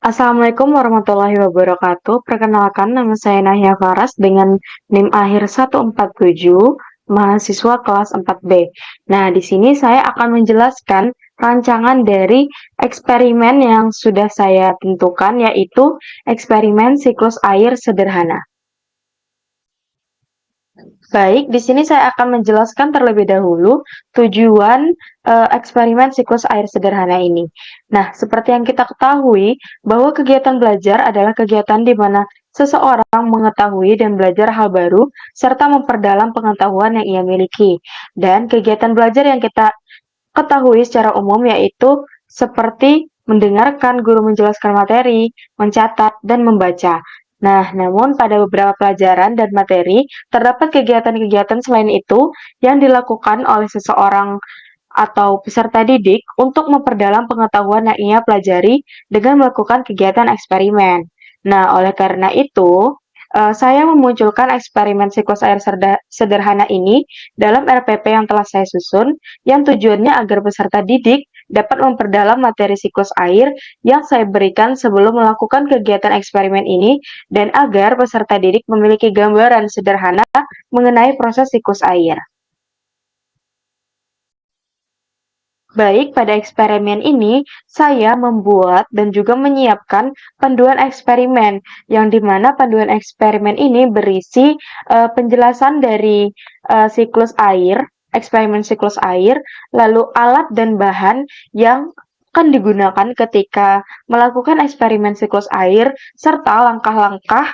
Assalamualaikum warahmatullahi wabarakatuh. Perkenalkan, nama saya Nahya Faras dengan NIM akhir 147, mahasiswa kelas 4B. Nah, di sini saya akan menjelaskan rancangan dari eksperimen yang sudah saya tentukan, yaitu eksperimen siklus air sederhana. Baik, di sini saya akan menjelaskan terlebih dahulu tujuan eksperimen siklus air sederhana ini. Nah, seperti yang kita ketahui, bahwa kegiatan belajar adalah kegiatan di mana seseorang mengetahui dan belajar hal baru, serta memperdalam pengetahuan yang ia miliki. Dan kegiatan belajar yang kita ketahui secara umum yaitu seperti mendengarkan guru menjelaskan materi, mencatat, dan membaca. Nah, namun pada beberapa pelajaran dan materi, terdapat kegiatan-kegiatan selain itu yang dilakukan oleh seseorang atau peserta didik untuk memperdalam pengetahuan yang ia pelajari dengan melakukan kegiatan eksperimen. Nah, oleh karena itu, saya memunculkan eksperimen siklus air sederhana ini dalam RPP yang telah saya susun, yang tujuannya agar peserta didik dapat memperdalam materi siklus air yang saya berikan sebelum melakukan kegiatan eksperimen ini, dan agar peserta didik memiliki gambaran sederhana mengenai proses siklus air. Baik, pada eksperimen ini saya membuat dan juga menyiapkan panduan eksperimen, yang dimana panduan eksperimen ini berisi penjelasan dari siklus air, eksperimen siklus air, lalu alat dan bahan yang akan digunakan ketika melakukan eksperimen siklus air, serta langkah-langkah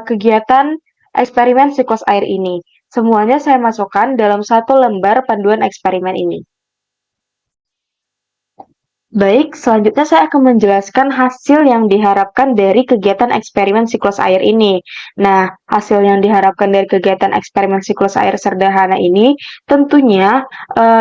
kegiatan eksperimen siklus air ini. Semuanya saya masukkan dalam satu lembar panduan eksperimen ini. Baik, selanjutnya saya akan menjelaskan hasil yang diharapkan dari kegiatan eksperimen siklus air ini. Nah, hasil yang diharapkan dari kegiatan eksperimen siklus air sederhana ini tentunya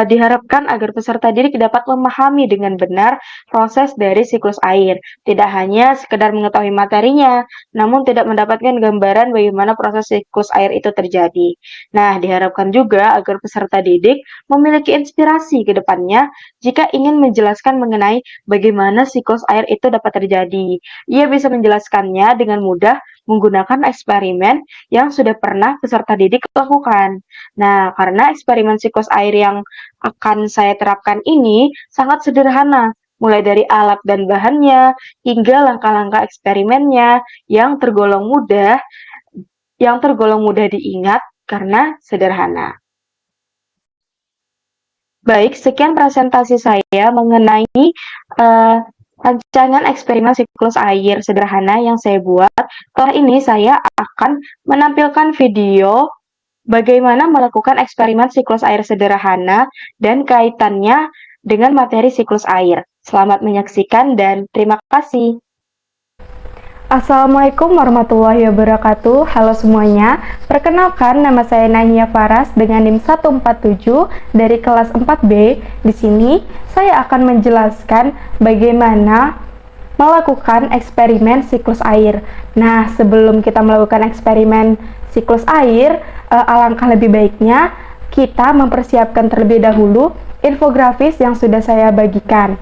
diharapkan agar peserta didik dapat memahami dengan benar proses dari siklus air. Tidak hanya sekedar mengetahui materinya, namun tidak mendapatkan gambaran bagaimana proses siklus air itu terjadi. Nah, diharapkan juga agar peserta didik memiliki inspirasi ke depannya jika ingin menjelaskan mengenai bagaimana siklus air itu dapat terjadi. Ia bisa menjelaskannya dengan mudah menggunakan eksperimen yang sudah pernah peserta didik lakukan. Nah, karena eksperimen siklus air yang akan saya terapkan ini sangat sederhana, mulai dari alat dan bahannya hingga langkah-langkah eksperimennya yang tergolong mudah diingat karena sederhana. Baik, sekian presentasi saya mengenai rancangan eksperimen siklus air sederhana yang saya buat. Setelah ini saya akan menampilkan video bagaimana melakukan eksperimen siklus air sederhana dan kaitannya dengan materi siklus air. Selamat menyaksikan dan terima kasih. Assalamualaikum warahmatullahi wabarakatuh. Halo semuanya. Perkenalkan, nama saya Nahya Faras dengan NIM 147 dari kelas 4B. Di sini saya akan menjelaskan bagaimana melakukan eksperimen siklus air. Nah, sebelum kita melakukan eksperimen siklus air, alangkah lebih baiknya kita mempersiapkan terlebih dahulu infografis yang sudah saya bagikan.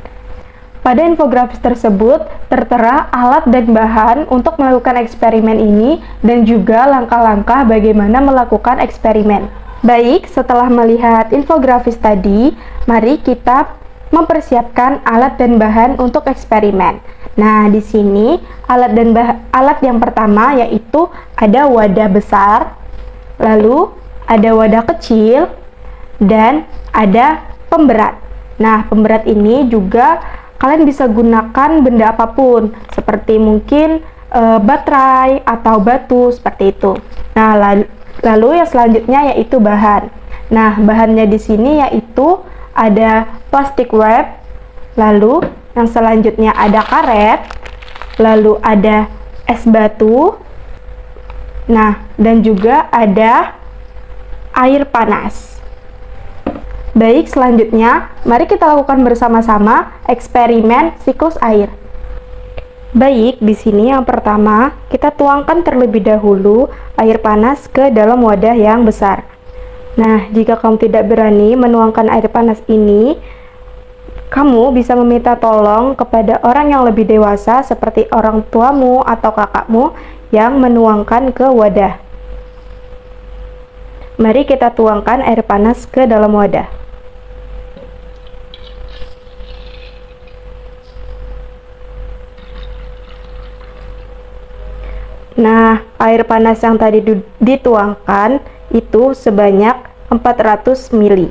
Pada infografis tersebut tertera alat dan bahan untuk melakukan eksperimen ini dan juga langkah-langkah bagaimana melakukan eksperimen. Baik, setelah melihat infografis tadi, mari kita mempersiapkan alat dan bahan untuk eksperimen. Nah, di sini alat yang pertama yaitu ada wadah besar, lalu ada wadah kecil, dan ada pemberat. Nah, pemberat ini juga kalian bisa gunakan benda apapun, seperti mungkin baterai atau batu, seperti itu. Nah, lalu yang selanjutnya yaitu bahan. Nah, bahannya di sini yaitu ada plastik wrap, lalu yang selanjutnya ada karet, lalu ada es batu, nah, dan juga ada air panas. Baik, selanjutnya, mari kita lakukan bersama-sama eksperimen siklus air. Baik, di sini yang pertama, kita tuangkan terlebih dahulu air panas ke dalam wadah yang besar. Nah, jika kamu tidak berani menuangkan air panas ini Kamu bisa meminta tolong kepada orang yang lebih dewasa seperti orang tuamu atau kakakmu yang menuangkan ke wadah. Mari kita tuangkan air panas ke dalam wadah. Nah, air panas yang tadi dituangkan itu sebanyak 400 ml.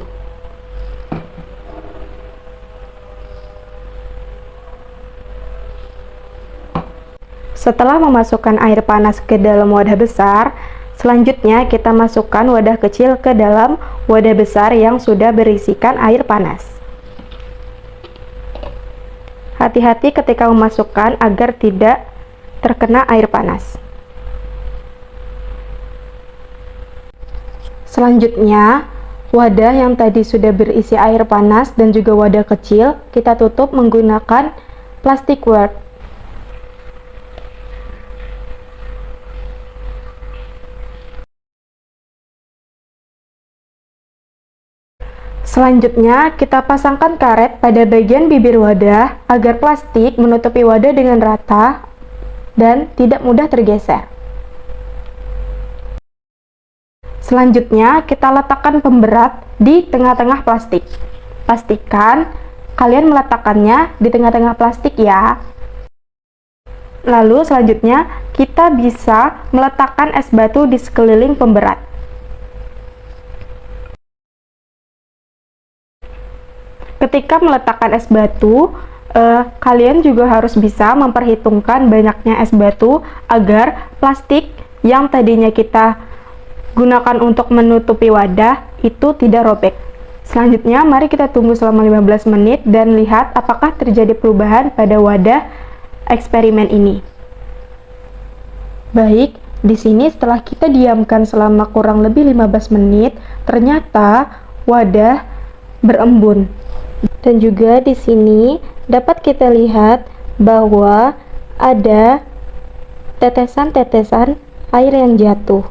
Setelah memasukkan air panas ke dalam wadah besar, selanjutnya kita masukkan wadah kecil ke dalam wadah besar yang sudah berisikan air panas. Hati-hati ketika memasukkan agar tidak terkena air panas. Selanjutnya, wadah yang tadi sudah berisi air panas dan juga wadah kecil, kita tutup menggunakan plastik wrap. Selanjutnya, kita pasangkan karet pada bagian bibir wadah agar plastik menutupi wadah dengan rata dan tidak mudah tergeser. Selanjutnya, kita letakkan pemberat di tengah-tengah plastik. Pastikan kalian meletakkannya di tengah-tengah plastik ya. Lalu selanjutnya, kita bisa meletakkan es batu di sekeliling pemberat. Ketika meletakkan es batu, kalian juga harus bisa memperhitungkan banyaknya es batu agar plastik yang tadinya kita gunakan untuk menutupi wadah itu tidak robek. Selanjutnya, mari kita tunggu selama 15 menit dan lihat apakah terjadi perubahan pada wadah eksperimen ini. Baik, di sini setelah kita diamkan selama kurang lebih 15 menit, ternyata wadah berembun. Dan juga di sini dapat kita lihat bahwa ada tetesan-tetesan air yang jatuh.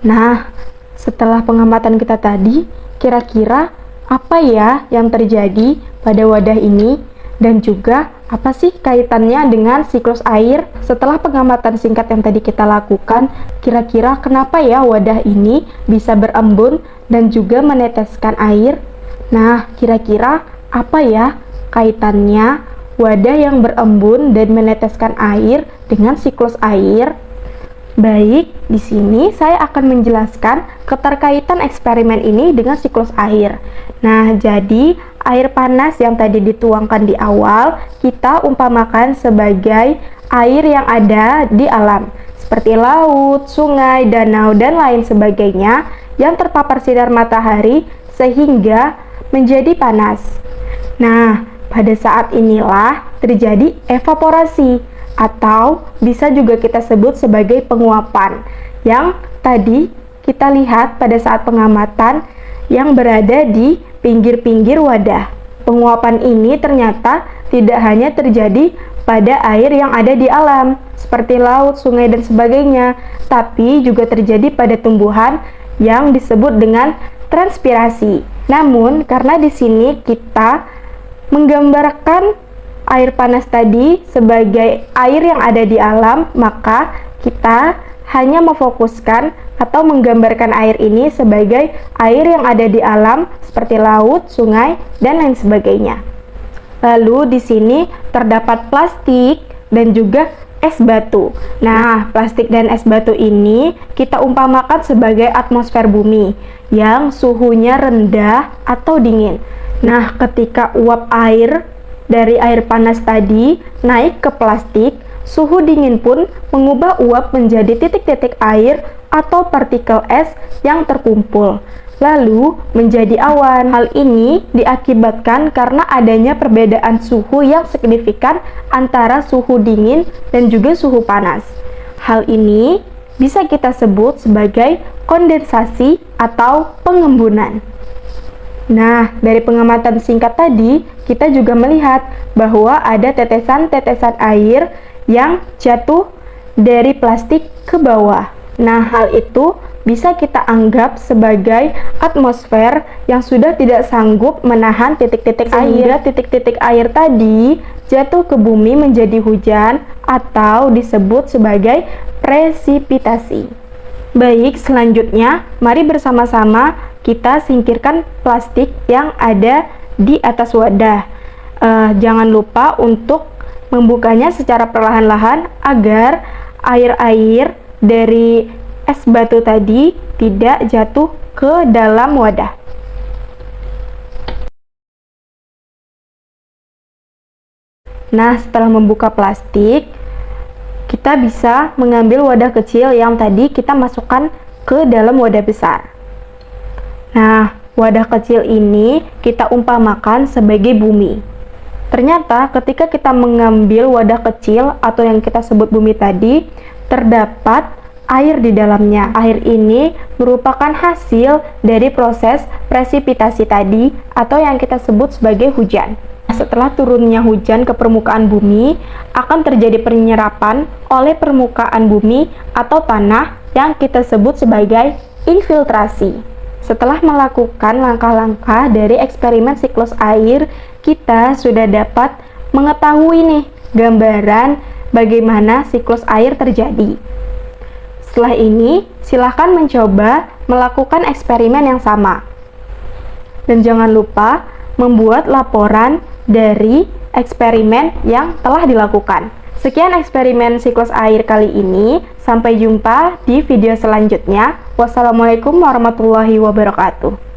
Nah, setelah pengamatan kita tadi, kira-kira apa ya yang terjadi pada wadah ini? Dan juga apa sih kaitannya dengan siklus air? Setelah pengamatan singkat yang tadi kita lakukan, kira-kira kenapa ya wadah ini bisa berembun dan juga meneteskan air? Nah, kira-kira apa ya kaitannya wadah yang berembun dan meneteskan air dengan siklus air? Baik, di sini saya akan menjelaskan keterkaitan eksperimen ini dengan siklus air. Nah, jadi air panas yang tadi dituangkan di awal, kita umpamakan sebagai air yang ada di alam, seperti laut, sungai, danau, dan lain sebagainya yang terpapar sinar matahari sehingga menjadi panas. Nah, pada saat inilah terjadi evaporasi, atau bisa juga kita sebut sebagai penguapan yang tadi kita lihat pada saat pengamatan yang berada di pinggir-pinggir wadah. Penguapan ini ternyata tidak hanya terjadi pada air yang ada di alam seperti laut, sungai, dan sebagainya, tapi juga terjadi pada tumbuhan yang disebut dengan transpirasi. Namun karena di sini kita menggambarkan air panas tadi sebagai air yang ada di alam, maka kita hanya memfokuskan atau menggambarkan air ini sebagai air yang ada di alam seperti laut, sungai, dan lain sebagainya. Lalu di sini terdapat plastik dan juga es batu. Nah, plastik dan es batu ini kita umpamakan sebagai atmosfer bumi yang suhunya rendah atau dingin. Nah, ketika uap air dari air panas tadi naik ke plastik, suhu dingin pun mengubah uap menjadi titik-titik air atau partikel es yang terkumpul, lalu menjadi awan. Hal ini diakibatkan karena adanya perbedaan suhu yang signifikan antara suhu dingin dan juga suhu panas. Hal ini bisa kita sebut sebagai kondensasi atau pengembunan. Nah, dari pengamatan singkat tadi, kita juga melihat bahwa ada tetesan-tetesan air yang jatuh dari plastik ke bawah. Nah, hal itu bisa kita anggap sebagai atmosfer yang sudah tidak sanggup menahan titik-titik air. Sehingga titik-titik air tadi jatuh ke bumi menjadi hujan atau disebut sebagai presipitasi. Baik, selanjutnya mari bersama-sama kita singkirkan plastik yang ada di atas wadah. Jangan lupa untuk membukanya secara perlahan-lahan agar air-air dari es batu tadi tidak jatuh ke dalam wadah. Nah, setelah membuka plastik, kita bisa mengambil wadah kecil yang tadi kita masukkan ke dalam wadah besar. Nah, wadah kecil ini kita umpamakan sebagai bumi. Ternyata ketika kita mengambil wadah kecil atau yang kita sebut bumi tadi, terdapat air di dalamnya. Air ini merupakan hasil dari proses presipitasi tadi atau yang kita sebut sebagai hujan. Setelah turunnya hujan ke permukaan bumi, akan terjadi penyerapan oleh permukaan bumi atau tanah yang kita sebut sebagai infiltrasi. Setelah melakukan langkah-langkah dari eksperimen siklus air, kita sudah dapat mengetahui nih gambaran bagaimana siklus air terjadi. Setelah ini, silahkan mencoba melakukan eksperimen yang sama. Dan jangan lupa membuat laporan dari eksperimen yang telah dilakukan. Sekian eksperimen siklus air kali ini. Sampai jumpa di video selanjutnya. Wassalamualaikum warahmatullahi wabarakatuh.